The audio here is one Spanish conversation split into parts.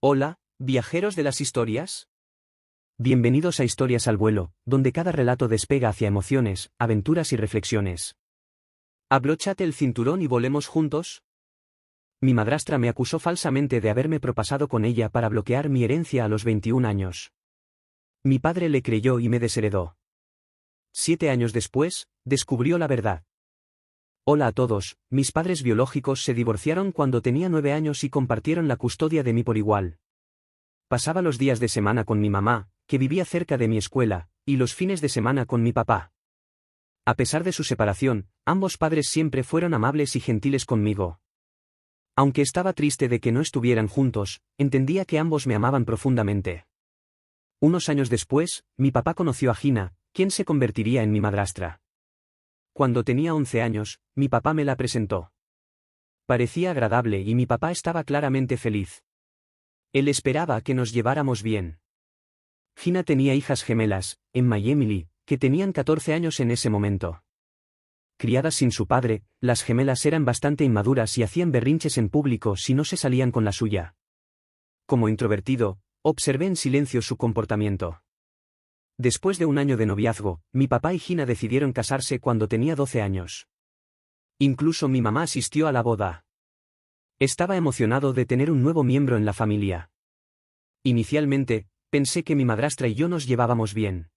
Hola, viajeros de las historias. Bienvenidos a Historias al vuelo, donde cada relato despega hacia emociones, aventuras y reflexiones. Abróchate el cinturón y volemos juntos. Mi madrastra me acusó falsamente de haberme propasado con ella para bloquear mi herencia a los 21 años. Mi padre le creyó y me desheredó. 7 años después, descubrió la verdad. Hola a todos, mis padres biológicos se divorciaron cuando tenía 9 años y compartieron la custodia de mí por igual. Pasaba los días de semana con mi mamá, que vivía cerca de mi escuela, y los fines de semana con mi papá. A pesar de su separación, ambos padres siempre fueron amables y gentiles conmigo. Aunque estaba triste de que no estuvieran juntos, entendía que ambos me amaban profundamente. Unos años después, mi papá conoció a Gina, quien se convertiría en mi madrastra. Cuando tenía 11 años, mi papá me la presentó. Parecía agradable y mi papá estaba claramente feliz. Él esperaba que nos lleváramos bien. Gina tenía hijas gemelas, Emma y Emily, que tenían 14 años en ese momento. Criadas sin su padre, las gemelas eran bastante inmaduras y hacían berrinches en público si no se salían con la suya. Como introvertido, observé en silencio su comportamiento. Después de un año de noviazgo, mi papá y Gina decidieron casarse cuando tenía 12 años. Incluso mi mamá asistió a la boda. Estaba emocionado de tener un nuevo miembro en la familia. Inicialmente, pensé que mi madrastra y yo nos llevábamos bien.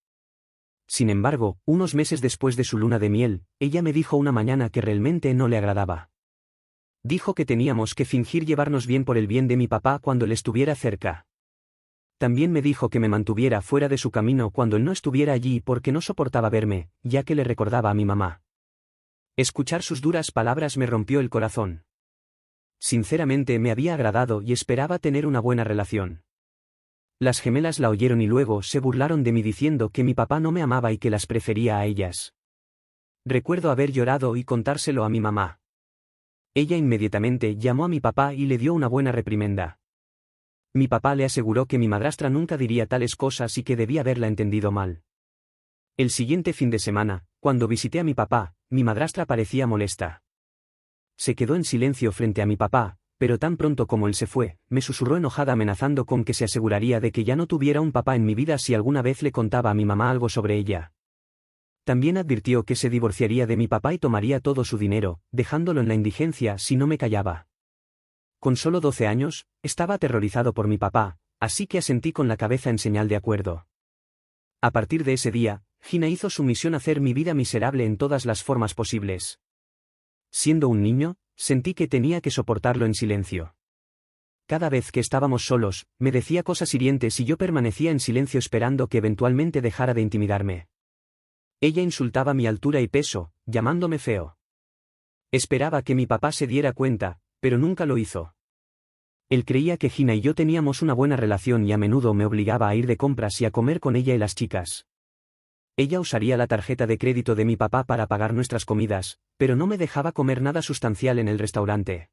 Sin embargo, unos meses después de su luna de miel, ella me dijo una mañana que realmente no le agradaba. Dijo que teníamos que fingir llevarnos bien por el bien de mi papá cuando él estuviera cerca. También me dijo que me mantuviera fuera de su camino cuando él no estuviera allí porque no soportaba verme, ya que le recordaba a mi mamá. Escuchar sus duras palabras me rompió el corazón. Sinceramente me había agradado y esperaba tener una buena relación. Las gemelas la oyeron y luego se burlaron de mí diciendo que mi papá no me amaba y que las prefería a ellas. Recuerdo haber llorado y contárselo a mi mamá. Ella inmediatamente llamó a mi papá y le dio una buena reprimenda. Mi papá le aseguró que mi madrastra nunca diría tales cosas y que debía haberla entendido mal. El siguiente fin de semana, cuando visité a mi papá, mi madrastra parecía molesta. Se quedó en silencio frente a mi papá, pero tan pronto como él se fue, me susurró enojada amenazando con que se aseguraría de que ya no tuviera un papá en mi vida si alguna vez le contaba a mi mamá algo sobre ella. También advirtió que se divorciaría de mi papá y tomaría todo su dinero, dejándolo en la indigencia si no me callaba. Con solo 12 años, estaba aterrorizado por mi papá, así que asentí con la cabeza en señal de acuerdo. A partir de ese día, Gina hizo su misión hacer mi vida miserable en todas las formas posibles. Siendo un niño, sentí que tenía que soportarlo en silencio. Cada vez que estábamos solos, me decía cosas hirientes y yo permanecía en silencio esperando que eventualmente dejara de intimidarme. Ella insultaba mi altura y peso, llamándome feo. Esperaba que mi papá se diera cuenta, pero nunca lo hizo. Él creía que Gina y yo teníamos una buena relación y a menudo me obligaba a ir de compras y a comer con ella y las chicas. Ella usaría la tarjeta de crédito de mi papá para pagar nuestras comidas, pero no me dejaba comer nada sustancial en el restaurante.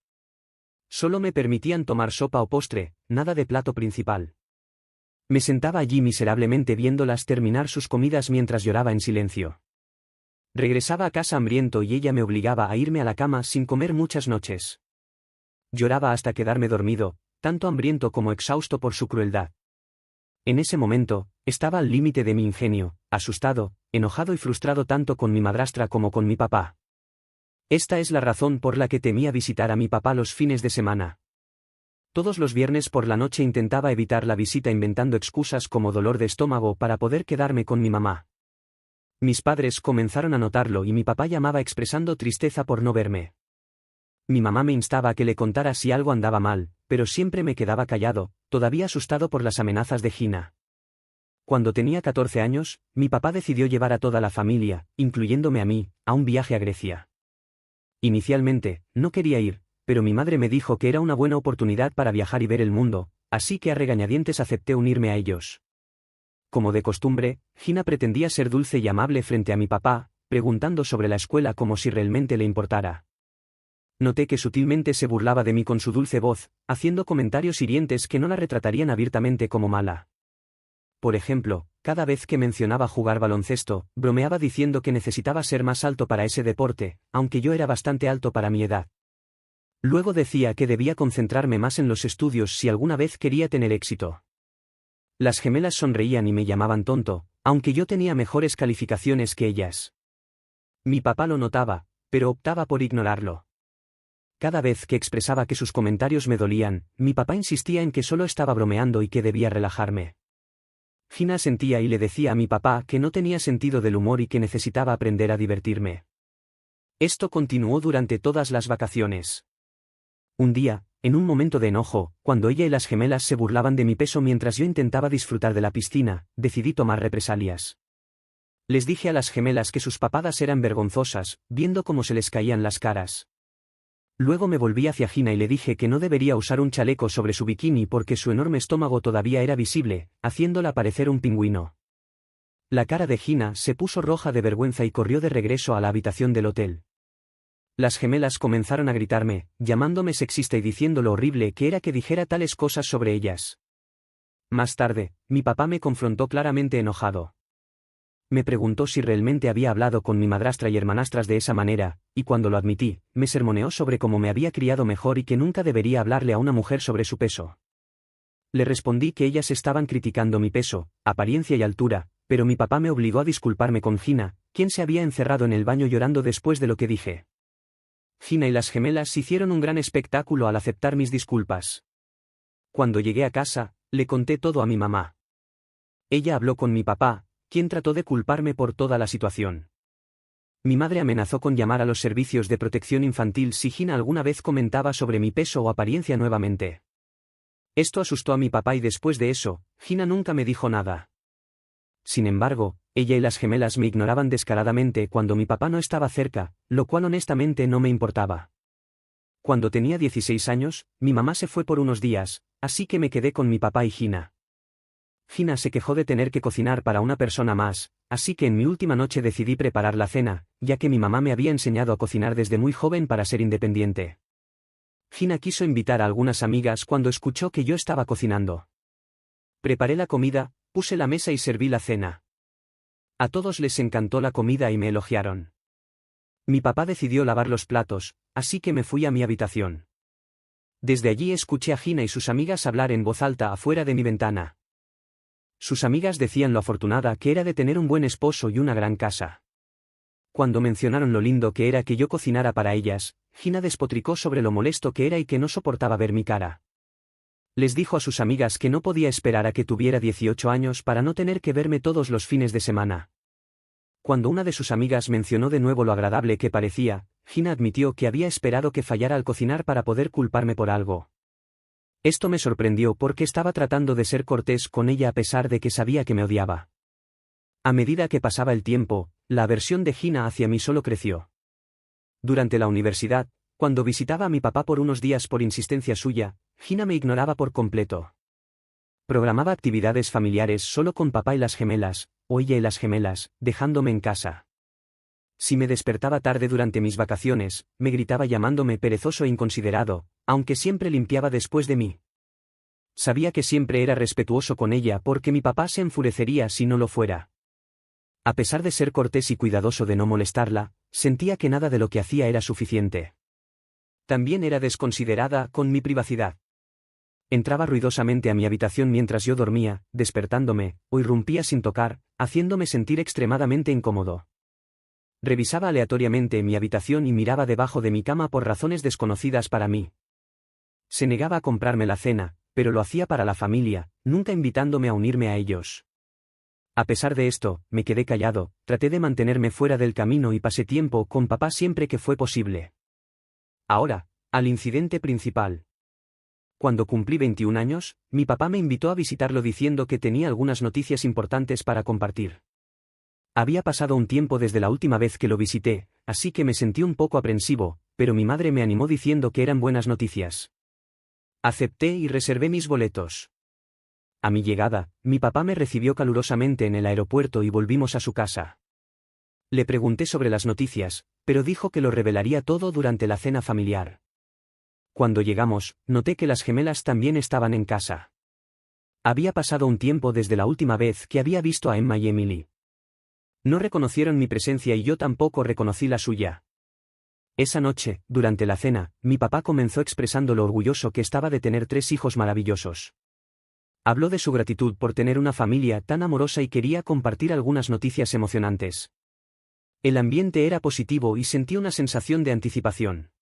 Solo me permitían tomar sopa o postre, nada de plato principal. Me sentaba allí miserablemente viéndolas terminar sus comidas mientras lloraba en silencio. Regresaba a casa hambriento y ella me obligaba a irme a la cama sin comer muchas noches. Lloraba hasta quedarme dormido, tanto hambriento como exhausto por su crueldad. En ese momento, estaba al límite de mi ingenio, asustado, enojado y frustrado tanto con mi madrastra como con mi papá. Esta es la razón por la que temía visitar a mi papá los fines de semana. Todos los viernes por la noche intentaba evitar la visita inventando excusas como dolor de estómago para poder quedarme con mi mamá. Mis padres comenzaron a notarlo y mi papá llamaba expresando tristeza por no verme. Mi mamá me instaba a que le contara si algo andaba mal, pero siempre me quedaba callado, todavía asustado por las amenazas de Gina. Cuando tenía 14 años, mi papá decidió llevar a toda la familia, incluyéndome a mí, a un viaje a Grecia. Inicialmente, no quería ir, pero mi madre me dijo que era una buena oportunidad para viajar y ver el mundo, así que a regañadientes acepté unirme a ellos. Como de costumbre, Gina pretendía ser dulce y amable frente a mi papá, preguntando sobre la escuela como si realmente le importara. Noté que sutilmente se burlaba de mí con su dulce voz, haciendo comentarios hirientes que no la retratarían abiertamente como mala. Por ejemplo, cada vez que mencionaba jugar baloncesto, bromeaba diciendo que necesitaba ser más alto para ese deporte, aunque yo era bastante alto para mi edad. Luego decía que debía concentrarme más en los estudios si alguna vez quería tener éxito. Las gemelas sonreían y me llamaban tonto, aunque yo tenía mejores calificaciones que ellas. Mi papá lo notaba, pero optaba por ignorarlo. Cada vez que expresaba que sus comentarios me dolían, mi papá insistía en que solo estaba bromeando y que debía relajarme. Gina sentía y le decía a mi papá que no tenía sentido del humor y que necesitaba aprender a divertirme. Esto continuó durante todas las vacaciones. Un día, en un momento de enojo, cuando ella y las gemelas se burlaban de mi peso mientras yo intentaba disfrutar de la piscina, decidí tomar represalias. Les dije a las gemelas que sus papadas eran vergonzosas, viendo cómo se les caían las caras. Luego me volví hacia Gina y le dije que no debería usar un chaleco sobre su bikini porque su enorme estómago todavía era visible, haciéndola parecer un pingüino. La cara de Gina se puso roja de vergüenza y corrió de regreso a la habitación del hotel. Las gemelas comenzaron a gritarme, llamándome sexista y diciendo lo horrible que era que dijera tales cosas sobre ellas. Más tarde, mi papá me confrontó claramente enojado. Me preguntó si realmente había hablado con mi madrastra y hermanastras de esa manera, y cuando lo admití, me sermoneó sobre cómo me había criado mejor y que nunca debería hablarle a una mujer sobre su peso. Le respondí que ellas estaban criticando mi peso, apariencia y altura, pero mi papá me obligó a disculparme con Gina, quien se había encerrado en el baño llorando después de lo que dije. Gina y las gemelas hicieron un gran espectáculo al aceptar mis disculpas. Cuando llegué a casa, le conté todo a mi mamá. Ella habló con mi papá, quien trató de culparme por toda la situación. Mi madre amenazó con llamar a los servicios de protección infantil si Gina alguna vez comentaba sobre mi peso o apariencia nuevamente. Esto asustó a mi papá y después de eso, Gina nunca me dijo nada. Sin embargo, ella y las gemelas me ignoraban descaradamente cuando mi papá no estaba cerca, lo cual honestamente no me importaba. Cuando tenía 16 años, mi mamá se fue por unos días, así que me quedé con mi papá y Gina. Gina se quejó de tener que cocinar para una persona más, así que en mi última noche decidí preparar la cena, ya que mi mamá me había enseñado a cocinar desde muy joven para ser independiente. Gina quiso invitar a algunas amigas cuando escuchó que yo estaba cocinando. Preparé la comida, puse la mesa y serví la cena. A todos les encantó la comida y me elogiaron. Mi papá decidió lavar los platos, así que me fui a mi habitación. Desde allí escuché a Gina y sus amigas hablar en voz alta afuera de mi ventana. Sus amigas decían lo afortunada que era de tener un buen esposo y una gran casa. Cuando mencionaron lo lindo que era que yo cocinara para ellas, Gina despotricó sobre lo molesto que era y que no soportaba ver mi cara. Les dijo a sus amigas que no podía esperar a que tuviera 18 años para no tener que verme todos los fines de semana. Cuando una de sus amigas mencionó de nuevo lo agradable que parecía, Gina admitió que había esperado que fallara al cocinar para poder culparme por algo. Esto me sorprendió porque estaba tratando de ser cortés con ella a pesar de que sabía que me odiaba. A medida que pasaba el tiempo, la aversión de Gina hacia mí solo creció. Durante la universidad, cuando visitaba a mi papá por unos días por insistencia suya, Gina me ignoraba por completo. Programaba actividades familiares solo con papá y las gemelas, o ella y las gemelas, dejándome en casa. Si me despertaba tarde durante mis vacaciones, me gritaba llamándome perezoso e inconsiderado, aunque siempre limpiaba después de mí. Sabía que siempre era respetuoso con ella porque mi papá se enfurecería si no lo fuera. A pesar de ser cortés y cuidadoso de no molestarla, sentía que nada de lo que hacía era suficiente. También era desconsiderada con mi privacidad. Entraba ruidosamente a mi habitación mientras yo dormía, despertándome, o irrumpía sin tocar, haciéndome sentir extremadamente incómodo. Revisaba aleatoriamente mi habitación y miraba debajo de mi cama por razones desconocidas para mí. Se negaba a comprarme la cena, pero lo hacía para la familia, nunca invitándome a unirme a ellos. A pesar de esto, me quedé callado, traté de mantenerme fuera del camino y pasé tiempo con papá siempre que fue posible. Ahora, al incidente principal. Cuando cumplí 21 años, mi papá me invitó a visitarlo diciendo que tenía algunas noticias importantes para compartir. Había pasado un tiempo desde la última vez que lo visité, así que me sentí un poco aprensivo, pero mi madre me animó diciendo que eran buenas noticias. Acepté y reservé mis boletos. A mi llegada, mi papá me recibió calurosamente en el aeropuerto y volvimos a su casa. Le pregunté sobre las noticias, pero dijo que lo revelaría todo durante la cena familiar. Cuando llegamos, noté que las gemelas también estaban en casa. Había pasado un tiempo desde la última vez que había visto a Emma y Emily. No reconocieron mi presencia y yo tampoco reconocí la suya. Esa noche, durante la cena, mi papá comenzó expresando lo orgulloso que estaba de tener 3 hijos maravillosos. Habló de su gratitud por tener una familia tan amorosa y quería compartir algunas noticias emocionantes. El ambiente era positivo y sentí una sensación de anticipación.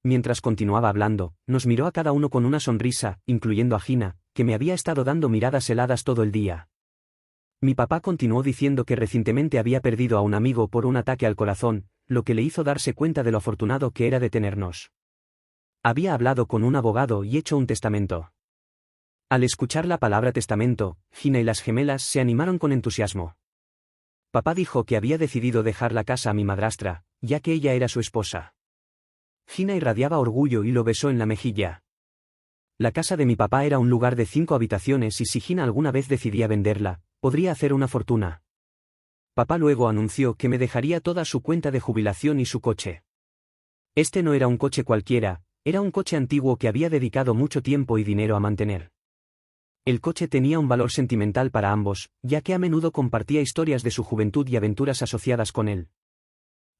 Mientras continuaba hablando, nos miró a cada uno con una sonrisa, incluyendo a Gina, que me había estado dando miradas heladas todo el día. Mi papá continuó diciendo que recientemente había perdido a un amigo por un ataque al corazón, lo que le hizo darse cuenta de lo afortunado que era de tenernos. Había hablado con un abogado y hecho un testamento. Al escuchar la palabra testamento, Gina y las gemelas se animaron con entusiasmo. Papá dijo que había decidido dejar la casa a mi madrastra, ya que ella era su esposa. Gina irradiaba orgullo y lo besó en la mejilla. La casa de mi papá era un lugar de 5 habitaciones y si Gina alguna vez decidía venderla, podría hacer una fortuna. Papá luego anunció que me dejaría toda su cuenta de jubilación y su coche. Este no era un coche cualquiera, era un coche antiguo que había dedicado mucho tiempo y dinero a mantener. El coche tenía un valor sentimental para ambos, ya que a menudo compartía historias de su juventud y aventuras asociadas con él.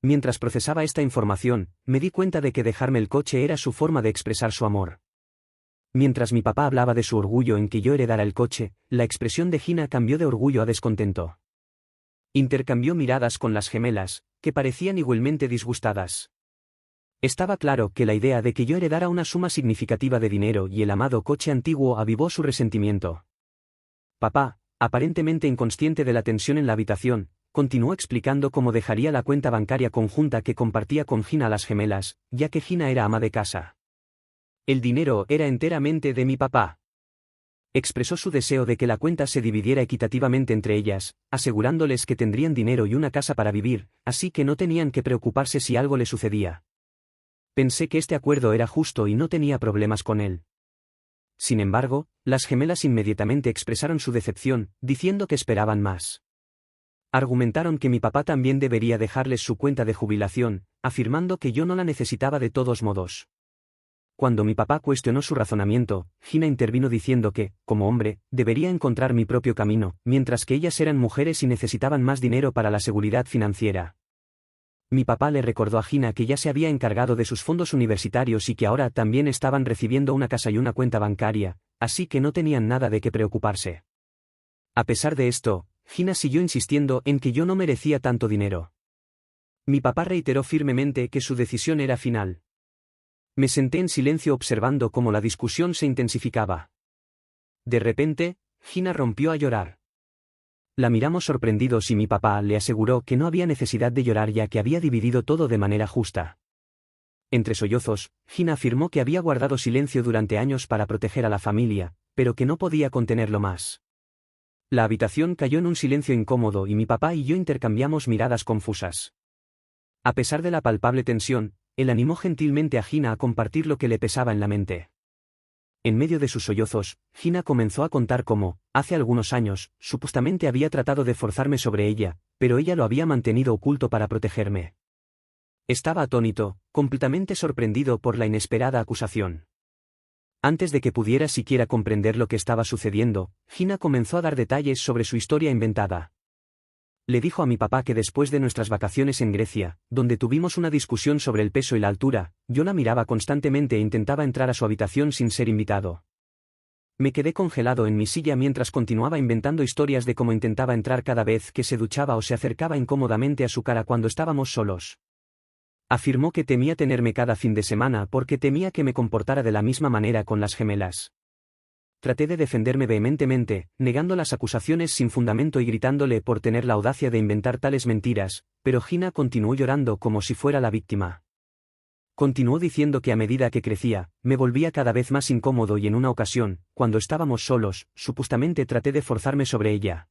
Mientras procesaba esta información, me di cuenta de que dejarme el coche era su forma de expresar su amor. Mientras mi papá hablaba de su orgullo en que yo heredara el coche, la expresión de Gina cambió de orgullo a descontento. Intercambió miradas con las gemelas, que parecían igualmente disgustadas. Estaba claro que la idea de que yo heredara una suma significativa de dinero y el amado coche antiguo avivó su resentimiento. Papá, aparentemente inconsciente de la tensión en la habitación, continuó explicando cómo dejaría la cuenta bancaria conjunta que compartía con Gina a las gemelas, ya que Gina era ama de casa. El dinero era enteramente de mi papá. Expresó su deseo de que la cuenta se dividiera equitativamente entre ellas, asegurándoles que tendrían dinero y una casa para vivir, así que no tenían que preocuparse si algo le sucedía. Pensé que este acuerdo era justo y no tenía problemas con él. Sin embargo, las gemelas inmediatamente expresaron su decepción, diciendo que esperaban más. Argumentaron que mi papá también debería dejarles su cuenta de jubilación, afirmando que yo no la necesitaba de todos modos. Cuando mi papá cuestionó su razonamiento, Gina intervino diciendo que, como hombre, debería encontrar mi propio camino, mientras que ellas eran mujeres y necesitaban más dinero para la seguridad financiera. Mi papá le recordó a Gina que ya se había encargado de sus fondos universitarios y que ahora también estaban recibiendo una casa y una cuenta bancaria, así que no tenían nada de qué preocuparse. A pesar de esto, Gina siguió insistiendo en que yo no merecía tanto dinero. Mi papá reiteró firmemente que su decisión era final. Me senté en silencio observando cómo la discusión se intensificaba. De repente, Gina rompió a llorar. La miramos sorprendidos y mi papá le aseguró que no había necesidad de llorar ya que había dividido todo de manera justa. Entre sollozos, Gina afirmó que había guardado silencio durante años para proteger a la familia, pero que no podía contenerlo más. La habitación cayó en un silencio incómodo y mi papá y yo intercambiamos miradas confusas. A pesar de la palpable tensión, él animó gentilmente a Gina a compartir lo que le pesaba en la mente. En medio de sus sollozos, Gina comenzó a contar cómo, hace algunos años, supuestamente había tratado de forzarme sobre ella, pero ella lo había mantenido oculto para protegerme. Estaba atónito, completamente sorprendido por la inesperada acusación. Antes de que pudiera siquiera comprender lo que estaba sucediendo, Gina comenzó a dar detalles sobre su historia inventada. Le dijo a mi papá que después de nuestras vacaciones en Grecia, donde tuvimos una discusión sobre el peso y la altura, yo la miraba constantemente e intentaba entrar a su habitación sin ser invitado. Me quedé congelado en mi silla mientras continuaba inventando historias de cómo intentaba entrar cada vez que se duchaba o se acercaba incómodamente a su cara cuando estábamos solos. Afirmó que temía tenerme cada fin de semana porque temía que me comportara de la misma manera con las gemelas. Traté de defenderme vehementemente, negando las acusaciones sin fundamento y gritándole por tener la audacia de inventar tales mentiras, pero Gina continuó llorando como si fuera la víctima. Continuó diciendo que a medida que crecía, me volvía cada vez más incómodo y en una ocasión, cuando estábamos solos, supuestamente traté de forzarme sobre ella.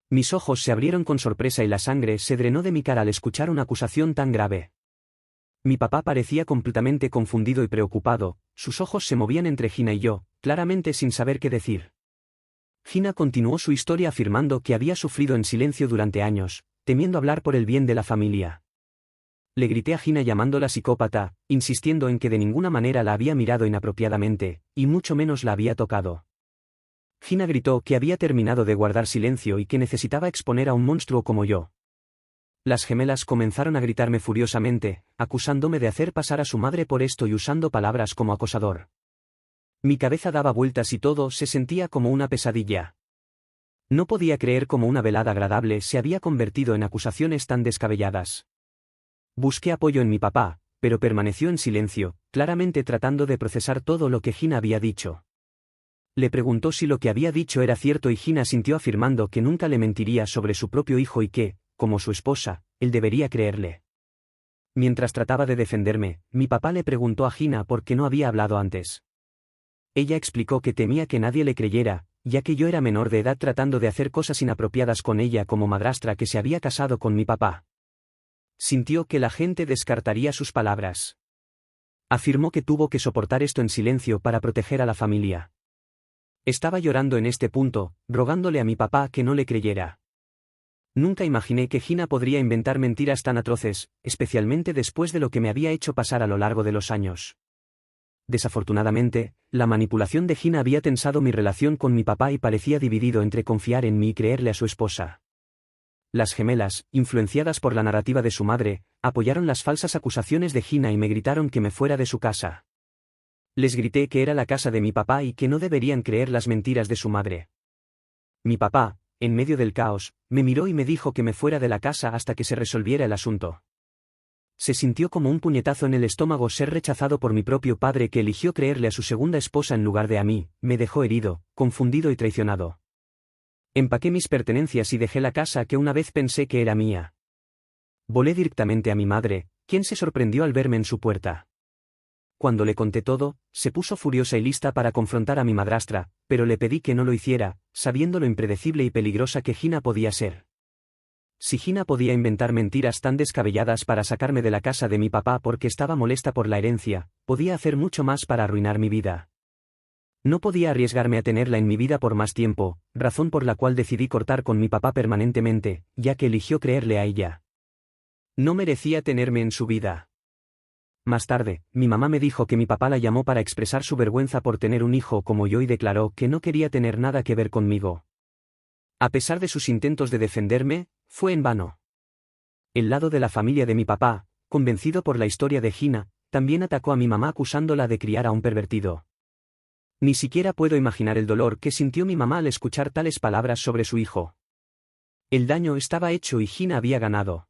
Mis ojos se abrieron con sorpresa y la sangre se drenó de mi cara al escuchar una acusación tan grave. Mi papá parecía completamente confundido y preocupado, sus ojos se movían entre Gina y yo, claramente sin saber qué decir. Gina continuó su historia afirmando que había sufrido en silencio durante años, temiendo hablar por el bien de la familia. Le grité a Gina llamándola psicópata, insistiendo en que de ninguna manera la había mirado inapropiadamente, y mucho menos la había tocado. Gina gritó que había terminado de guardar silencio y que necesitaba exponer a un monstruo como yo. Las gemelas comenzaron a gritarme furiosamente, acusándome de hacer pasar a su madre por esto y usando palabras como acosador. Mi cabeza daba vueltas y todo se sentía como una pesadilla. No podía creer cómo una velada agradable se había convertido en acusaciones tan descabelladas. Busqué apoyo en mi papá, pero permaneció en silencio, claramente tratando de procesar todo lo que Gina había dicho. Le preguntó si lo que había dicho era cierto y Gina asintió afirmando que nunca le mentiría sobre su propio hijo y que, como su esposa, él debería creerle. Mientras trataba de defenderme, mi papá le preguntó a Gina por qué no había hablado antes. Ella explicó que temía que nadie le creyera, ya que yo era menor de edad tratando de hacer cosas inapropiadas con ella como madrastra que se había casado con mi papá. Sintió que la gente descartaría sus palabras. Afirmó que tuvo que soportar esto en silencio para proteger a la familia. Estaba llorando en este punto, rogándole a mi papá que no le creyera. Nunca imaginé que Gina podría inventar mentiras tan atroces, especialmente después de lo que me había hecho pasar a lo largo de los años. Desafortunadamente, la manipulación de Gina había tensado mi relación con mi papá y parecía dividido entre confiar en mí y creerle a su esposa. Las gemelas, influenciadas por la narrativa de su madre, apoyaron las falsas acusaciones de Gina y me gritaron que me fuera de su casa. Les grité que era la casa de mi papá y que no deberían creer las mentiras de su madre. Mi papá, en medio del caos, me miró y me dijo que me fuera de la casa hasta que se resolviera el asunto. Se sintió como un puñetazo en el estómago ser rechazado por mi propio padre que eligió creerle a su segunda esposa en lugar de a mí, me dejó herido, confundido y traicionado. Empaqué mis pertenencias y dejé la casa que una vez pensé que era mía. Volé directamente a mi madre, quien se sorprendió al verme en su puerta. Cuando le conté todo, se puso furiosa y lista para confrontar a mi madrastra, pero le pedí que no lo hiciera, sabiendo lo impredecible y peligrosa que Gina podía ser. Si Gina podía inventar mentiras tan descabelladas para sacarme de la casa de mi papá porque estaba molesta por la herencia, podía hacer mucho más para arruinar mi vida. No podía arriesgarme a tenerla en mi vida por más tiempo, razón por la cual decidí cortar con mi papá permanentemente, ya que eligió creerle a ella. No merecía tenerme en su vida. Más tarde, mi mamá me dijo que mi papá la llamó para expresar su vergüenza por tener un hijo como yo y declaró que no quería tener nada que ver conmigo. A pesar de sus intentos de defenderme, fue en vano. El lado de la familia de mi papá, convencido por la historia de Gina, también atacó a mi mamá acusándola de criar a un pervertido. Ni siquiera puedo imaginar el dolor que sintió mi mamá al escuchar tales palabras sobre su hijo. El daño estaba hecho y Gina había ganado.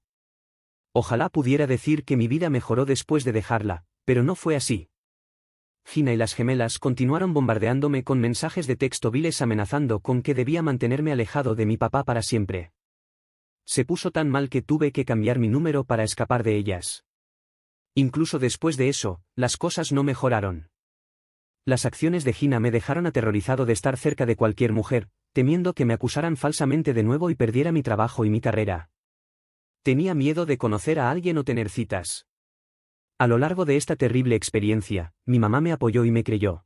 Ojalá pudiera decir que mi vida mejoró después de dejarla, pero no fue así. Gina y las gemelas continuaron bombardeándome con mensajes de texto viles amenazando con que debía mantenerme alejado de mi papá para siempre. Se puso tan mal que tuve que cambiar mi número para escapar de ellas. Incluso después de eso, las cosas no mejoraron. Las acciones de Gina me dejaron aterrorizado de estar cerca de cualquier mujer, temiendo que me acusaran falsamente de nuevo y perdiera mi trabajo y mi carrera. Tenía miedo de conocer a alguien o tener citas. A lo largo de esta terrible experiencia, mi mamá me apoyó y me creyó.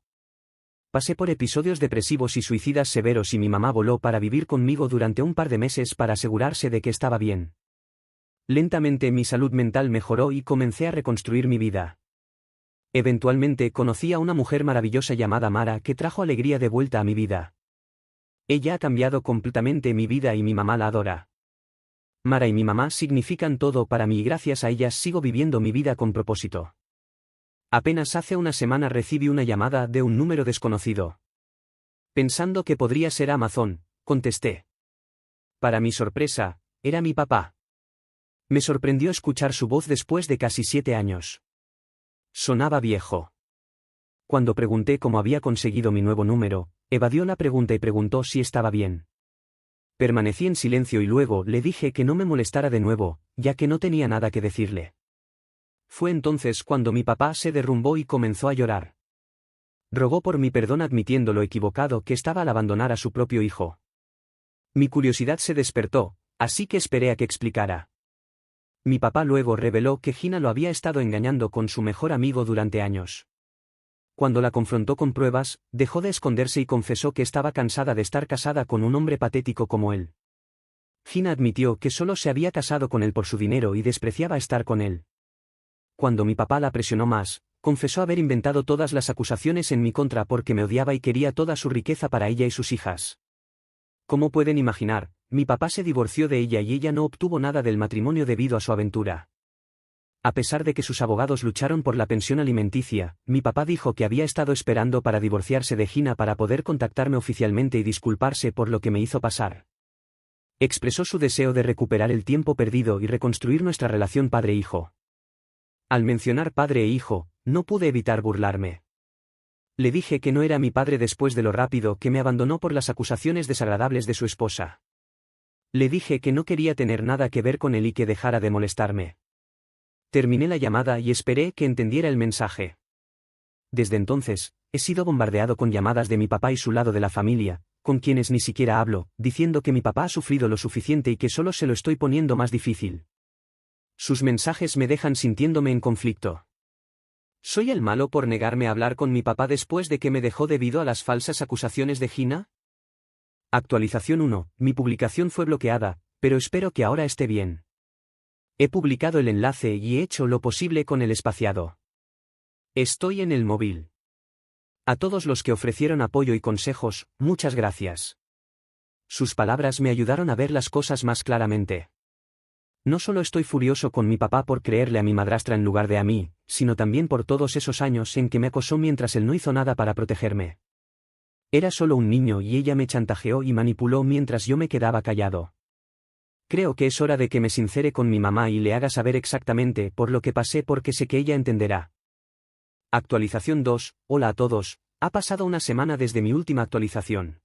Pasé por episodios depresivos y suicidas severos y mi mamá voló para vivir conmigo durante un par de meses para asegurarse de que estaba bien. Lentamente mi salud mental mejoró y comencé a reconstruir mi vida. Eventualmente conocí a una mujer maravillosa llamada Mara que trajo alegría de vuelta a mi vida. Ella ha cambiado completamente mi vida y mi mamá la adora. Mara y mi mamá significan todo para mí y gracias a ellas sigo viviendo mi vida con propósito. Apenas hace una semana recibí una llamada de un número desconocido. Pensando que podría ser Amazon, contesté. Para mi sorpresa, era mi papá. Me sorprendió escuchar su voz después de casi 7 años. Sonaba viejo. Cuando pregunté cómo había conseguido mi nuevo número, evadió la pregunta y preguntó si estaba bien. Permanecí en silencio y luego le dije que no me molestara de nuevo, ya que no tenía nada que decirle. Fue entonces cuando mi papá se derrumbó y comenzó a llorar. Rogó por mi perdón admitiendo lo equivocado que estaba al abandonar a su propio hijo. Mi curiosidad se despertó, así que esperé a que explicara. Mi papá luego reveló que Gina lo había estado engañando con su mejor amigo durante años. Cuando la confrontó con pruebas, dejó de esconderse y confesó que estaba cansada de estar casada con un hombre patético como él. Gina admitió que solo se había casado con él por su dinero y despreciaba estar con él. Cuando mi papá la presionó más, confesó haber inventado todas las acusaciones en mi contra porque me odiaba y quería toda su riqueza para ella y sus hijas. Como pueden imaginar, mi papá se divorció de ella y ella no obtuvo nada del matrimonio debido a su aventura. A pesar de que sus abogados lucharon por la pensión alimenticia, mi papá dijo que había estado esperando para divorciarse de Gina para poder contactarme oficialmente y disculparse por lo que me hizo pasar. Expresó su deseo de recuperar el tiempo perdido y reconstruir nuestra relación padre-hijo. Al mencionar padre e hijo, no pude evitar burlarme. Le dije que no era mi padre después de lo rápido que me abandonó por las acusaciones desagradables de su esposa. Le dije que no quería tener nada que ver con él y que dejara de molestarme. Terminé la llamada y esperé que entendiera el mensaje. Desde entonces, he sido bombardeado con llamadas de mi papá y su lado de la familia, con quienes ni siquiera hablo, diciendo que mi papá ha sufrido lo suficiente y que solo se lo estoy poniendo más difícil. Sus mensajes me dejan sintiéndome en conflicto. ¿Soy el malo por negarme a hablar con mi papá después de que me dejó debido a las falsas acusaciones de Gina? Actualización 1. Mi publicación fue bloqueada, pero espero que ahora esté bien. He publicado el enlace y he hecho lo posible con el espaciado. Estoy en el móvil. A todos los que ofrecieron apoyo y consejos, muchas gracias. Sus palabras me ayudaron a ver las cosas más claramente. No solo estoy furioso con mi papá por creerle a mi madrastra en lugar de a mí, sino también por todos esos años en que me acosó mientras él no hizo nada para protegerme. Era solo un niño y ella me chantajeó y manipuló mientras yo me quedaba callado. Creo que es hora de que me sincere con mi mamá y le haga saber exactamente por lo que pasé porque sé que ella entenderá. Actualización 2. Hola a todos, ha pasado una semana desde mi última actualización.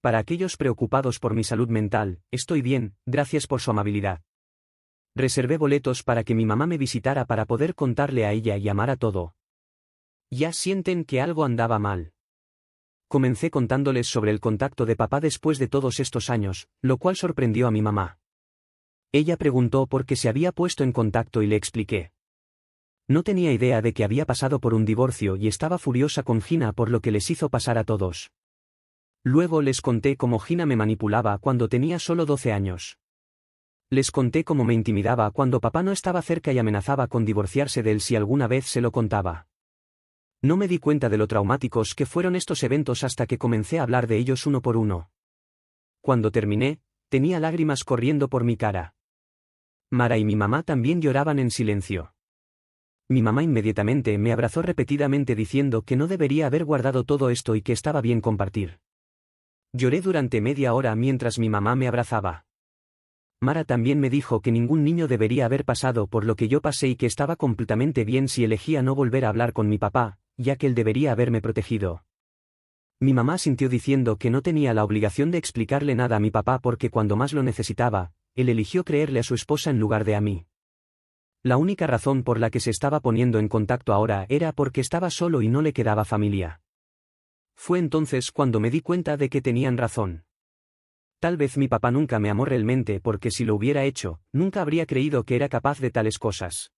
Para aquellos preocupados por mi salud mental, estoy bien, gracias por su amabilidad. Reservé boletos para que mi mamá me visitara para poder contarle a ella y amar a todo. Ya sienten que algo andaba mal. Comencé contándoles sobre el contacto de papá después de todos estos años, lo cual sorprendió a mi mamá. Ella preguntó por qué se había puesto en contacto y le expliqué. No tenía idea de que había pasado por un divorcio y estaba furiosa con Gina por lo que les hizo pasar a todos. Luego les conté cómo Gina me manipulaba cuando tenía solo 12 años. Les conté cómo me intimidaba cuando papá no estaba cerca y amenazaba con divorciarse de él si alguna vez se lo contaba. No me di cuenta de lo traumáticos que fueron estos eventos hasta que comencé a hablar de ellos uno por uno. Cuando terminé, tenía lágrimas corriendo por mi cara. Mara y mi mamá también lloraban en silencio. Mi mamá inmediatamente me abrazó repetidamente diciendo que no debería haber guardado todo esto y que estaba bien compartir. Lloré durante media hora mientras mi mamá me abrazaba. Mara también me dijo que ningún niño debería haber pasado por lo que yo pasé y que estaba completamente bien si elegía no volver a hablar con mi papá, ya que él debería haberme protegido. Mi mamá sintió diciendo que no tenía la obligación de explicarle nada a mi papá porque cuando más lo necesitaba, él eligió creerle a su esposa en lugar de a mí. La única razón por la que se estaba poniendo en contacto ahora era porque estaba solo y no le quedaba familia. Fue entonces cuando me di cuenta de que tenían razón. Tal vez mi papá nunca me amó realmente porque si lo hubiera hecho, nunca habría creído que era capaz de tales cosas.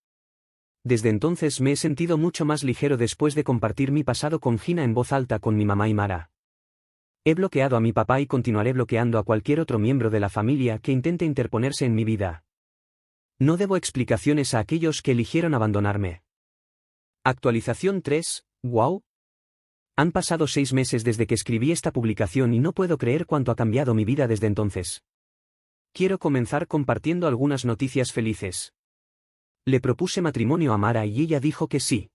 Desde entonces me he sentido mucho más ligero después de compartir mi pasado con Gina en voz alta con mi mamá y Mara. He bloqueado a mi papá y continuaré bloqueando a cualquier otro miembro de la familia que intente interponerse en mi vida. No debo explicaciones a aquellos que eligieron abandonarme. Actualización 3. Wow. Han pasado 6 meses desde que escribí esta publicación y no puedo creer cuánto ha cambiado mi vida desde entonces. Quiero comenzar compartiendo algunas noticias felices. Le propuse matrimonio a Mara y ella dijo que sí.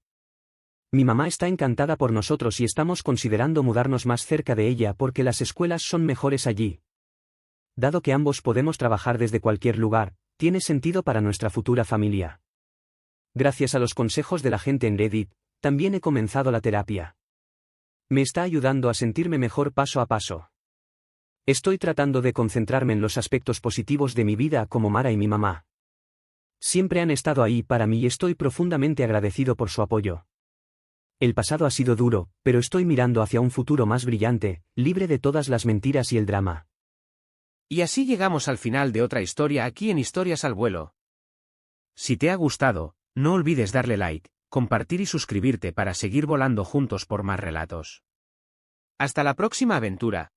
Mi mamá está encantada por nosotros y estamos considerando mudarnos más cerca de ella porque las escuelas son mejores allí. Dado que ambos podemos trabajar desde cualquier lugar, tiene sentido para nuestra futura familia. Gracias a los consejos de la gente en Reddit, también he comenzado la terapia. Me está ayudando a sentirme mejor paso a paso. Estoy tratando de concentrarme en los aspectos positivos de mi vida como Mara y mi mamá. Siempre han estado ahí para mí y estoy profundamente agradecido por su apoyo. El pasado ha sido duro, pero estoy mirando hacia un futuro más brillante, libre de todas las mentiras y el drama. Y así llegamos al final de otra historia aquí en Historias al Vuelo. Si te ha gustado, no olvides darle like, compartir y suscribirte para seguir volando juntos por más relatos. Hasta la próxima aventura.